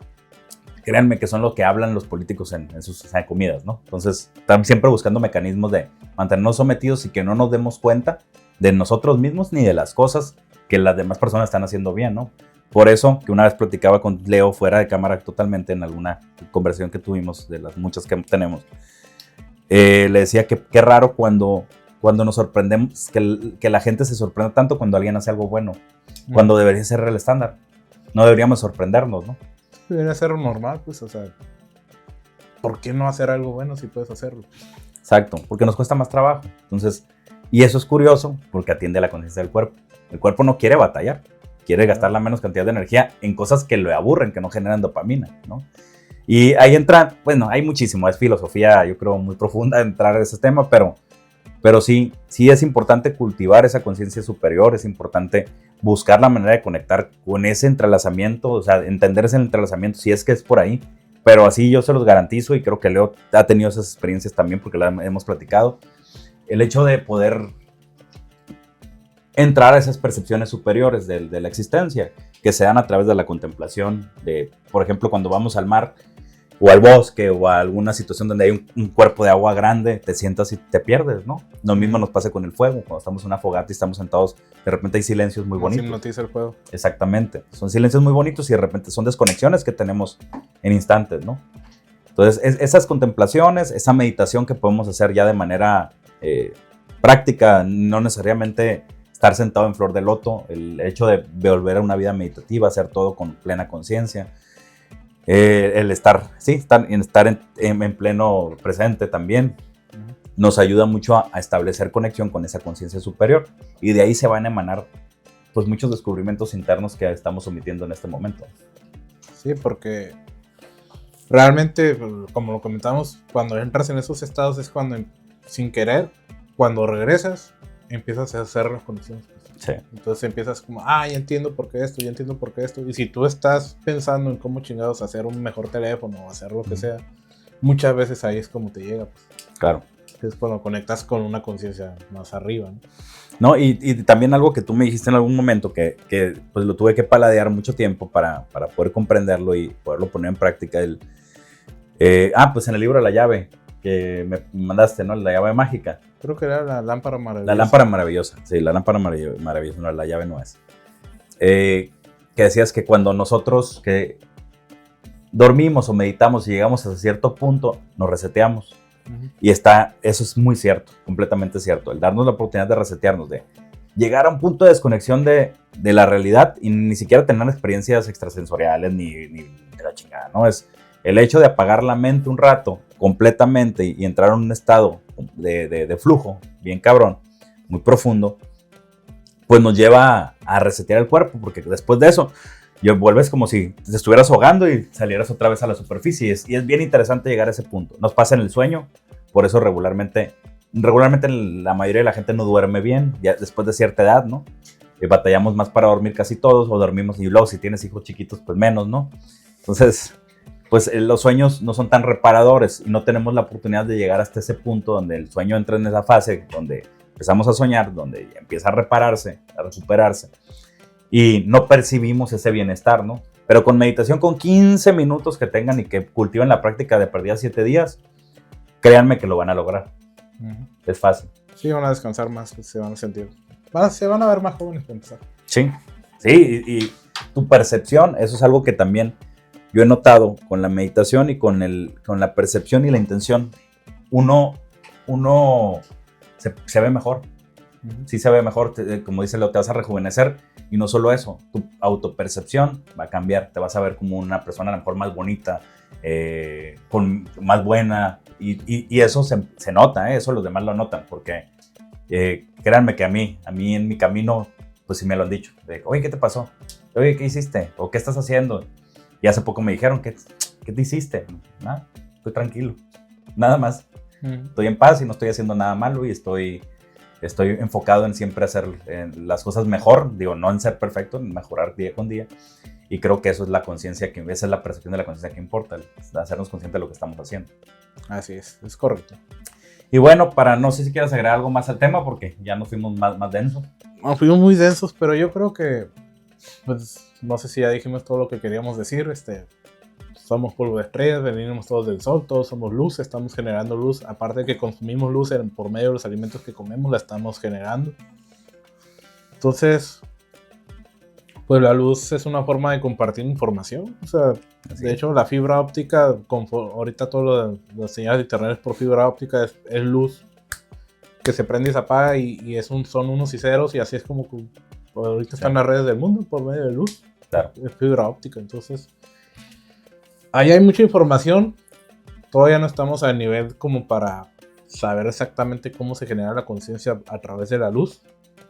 créanme que son lo que hablan los políticos en sus comidas, ¿no? Entonces están siempre buscando mecanismos de mantenernos sometidos y que no nos demos cuenta de nosotros mismos ni de las cosas que las demás personas están haciendo bien, ¿no? Por eso, que una vez platicaba con Leo fuera de cámara totalmente en alguna conversación que tuvimos, de las muchas que tenemos, le decía que qué raro cuando nos sorprendemos, que la gente se sorprenda tanto cuando alguien hace algo bueno, cuando debería ser el estándar. No deberíamos sorprendernos, ¿no? Debería ser normal, pues, o sea, ¿por qué no hacer algo bueno si puedes hacerlo? Exacto, porque nos cuesta más trabajo. Entonces, y eso es curioso porque atiende a la conciencia del cuerpo. El cuerpo no quiere batallar, quiere gastar la menos cantidad de energía en cosas que lo aburren, que no generan dopamina, ¿no? Y ahí entra, bueno, hay muchísimo, es filosofía, yo creo, muy profunda entrar en ese tema, pero sí es importante cultivar esa conciencia superior, es importante buscar la manera de conectar con ese entrelazamiento, o sea, entender ese entrelazamiento, si es que es por ahí, pero así yo se los garantizo y creo que Leo ha tenido esas experiencias también porque la hemos platicado, el hecho de poder entrar a esas percepciones superiores de la existencia, que se dan a través de la contemplación, de, por ejemplo, cuando vamos al mar, o al bosque, o a alguna situación donde hay un cuerpo de agua grande, te sientas y te pierdes, ¿no? Lo mismo nos pasa con el fuego, cuando estamos en una fogata y estamos sentados, de repente hay silencios muy bonitos. Hipnotiza el fuego. Exactamente, son silencios muy bonitos y de repente son desconexiones que tenemos en instantes, ¿no? Entonces, esas contemplaciones, esa meditación que podemos hacer ya de manera práctica, no necesariamente estar sentado en flor de loto, el hecho de volver a una vida meditativa, hacer todo con plena conciencia, el estar en pleno presente también, nos ayuda mucho a establecer conexión con esa conciencia superior y de ahí se van a emanar pues muchos descubrimientos internos que estamos omitiendo en este momento. Sí, porque realmente, como lo comentamos, cuando entras en esos estados es cuando, sin querer, cuando regresas, empiezas a hacer las conexiones. Sí. Entonces empiezas como, ya entiendo por qué esto, ya entiendo por qué esto. Y si tú estás pensando en cómo chingados hacer un mejor teléfono o hacer lo que sea, muchas veces ahí es como te llega. Pues. Claro. Es cuando conectas con una conciencia más arriba, ¿no? No, y también algo que tú me dijiste en algún momento que pues lo tuve que paladear mucho tiempo para poder comprenderlo y poderlo poner en práctica. Pues en el libro La llave que me mandaste, ¿no? La llave mágica. Creo que era la lámpara maravillosa. La lámpara maravillosa, sí, la lámpara maravillosa, no, la llave no es. Que decías que cuando nosotros que dormimos o meditamos y llegamos a cierto punto, nos reseteamos. Y eso es muy cierto, completamente cierto. El darnos la oportunidad de resetearnos, de llegar a un punto de desconexión de la realidad y ni siquiera tener experiencias extrasensoriales ni de la chingada, ¿no? Es el hecho de apagar la mente un rato completamente y entrar en un estado de flujo bien cabrón, muy profundo, pues nos lleva a resetear el cuerpo, porque después de eso vuelves como si te estuvieras ahogando y salieras otra vez a la superficie. Y es bien interesante llegar a ese punto. Nos pasa en el sueño, por eso regularmente la mayoría de la gente no duerme bien, ya después de cierta edad, ¿no? Batallamos más para dormir casi todos, o dormimos, y luego si tienes hijos chiquitos, pues menos, ¿no? Entonces, pues los sueños no son tan reparadores y no tenemos la oportunidad de llegar hasta ese punto donde el sueño entra en esa fase, donde empezamos a soñar, donde empieza a repararse, a recuperarse. Y no percibimos ese bienestar, ¿no? Pero con meditación, con 15 minutos que tengan y que cultiven la práctica de perdida 7 días, créanme que lo van a lograr. Es fácil. Sí, van a descansar más, pues, se van a sentir. Se van a ver más jóvenes para empezar. Sí, y tu percepción, eso es algo que también yo he notado con la meditación y con la percepción y la intención. Uno se ve mejor. Sí se ve mejor, como dice Leo, te vas a rejuvenecer. Y no solo eso, tu autopercepción va a cambiar. Te vas a ver como una persona a lo mejor más bonita, más buena. Y eso se nota, eso los demás lo notan. Porque créanme que a mí en mi camino, pues sí me lo han dicho. Oye, ¿qué te pasó? Oye, ¿qué hiciste? ¿O qué estás haciendo? Y hace poco me dijeron, ¿qué te hiciste? Nada, estoy tranquilo. Nada más. Estoy en paz y no estoy haciendo nada malo y estoy enfocado en siempre hacer las cosas mejor, digo, no en ser perfecto, en mejorar día con día. Y creo que eso es la conciencia, esa es la percepción de la conciencia que importa, hacernos conscientes de lo que estamos haciendo. Así es correcto. Y bueno, no sé si quieres agregar algo más al tema, porque ya nos fuimos más densos. Nos fuimos muy densos, pero yo creo que, pues, no sé si ya dijimos todo lo que queríamos decir, somos polvo de estrellas, venimos todos del sol, todos somos luz, estamos generando luz, aparte de que consumimos luz por medio de los alimentos que comemos, la estamos generando. Entonces, pues la luz es una forma de compartir información, o sea, de hecho la fibra óptica, ahorita todo las señales de internet por fibra óptica es luz que se prende y se apaga y son unos y ceros y así es como que ahorita están las redes del mundo por medio de luz, claro. Es fibra óptica, entonces... Ahí hay mucha información, todavía no estamos al nivel como para saber exactamente cómo se genera la conciencia a través de la luz,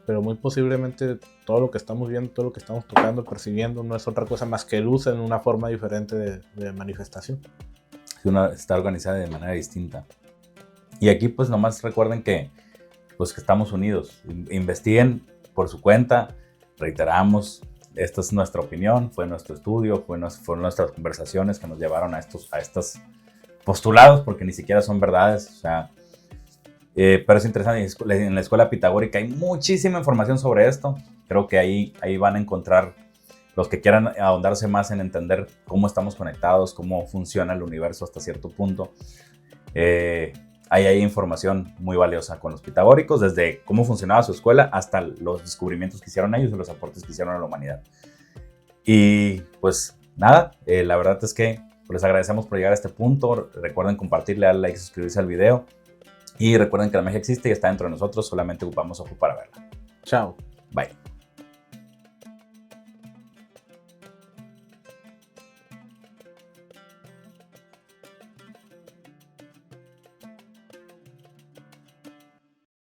pero muy posiblemente todo lo que estamos viendo, todo lo que estamos tocando, percibiendo, no es otra cosa más que luz en una forma diferente de manifestación. Está organizada de manera distinta. Y aquí pues nomás recuerden que estamos unidos, investiguen por su cuenta, reiteramos. Esta es nuestra opinión, fue nuestro estudio, fueron nuestras conversaciones que nos llevaron a estos postulados, porque ni siquiera son verdades, o sea, pero es interesante. En la escuela pitagórica hay muchísima información sobre esto. Creo que ahí van a encontrar los que quieran ahondarse más en entender cómo estamos conectados, cómo funciona el universo hasta cierto punto. Ahí hay información muy valiosa con los pitagóricos, desde cómo funcionaba su escuela hasta los descubrimientos que hicieron ellos y los aportes que hicieron a la humanidad. Y pues nada, la verdad es que les agradecemos por llegar a este punto. Recuerden compartirle, darle like, suscribirse al video. Y recuerden que la magia existe y está dentro de nosotros, solamente ocupamos ojo para verla. Chao. Bye.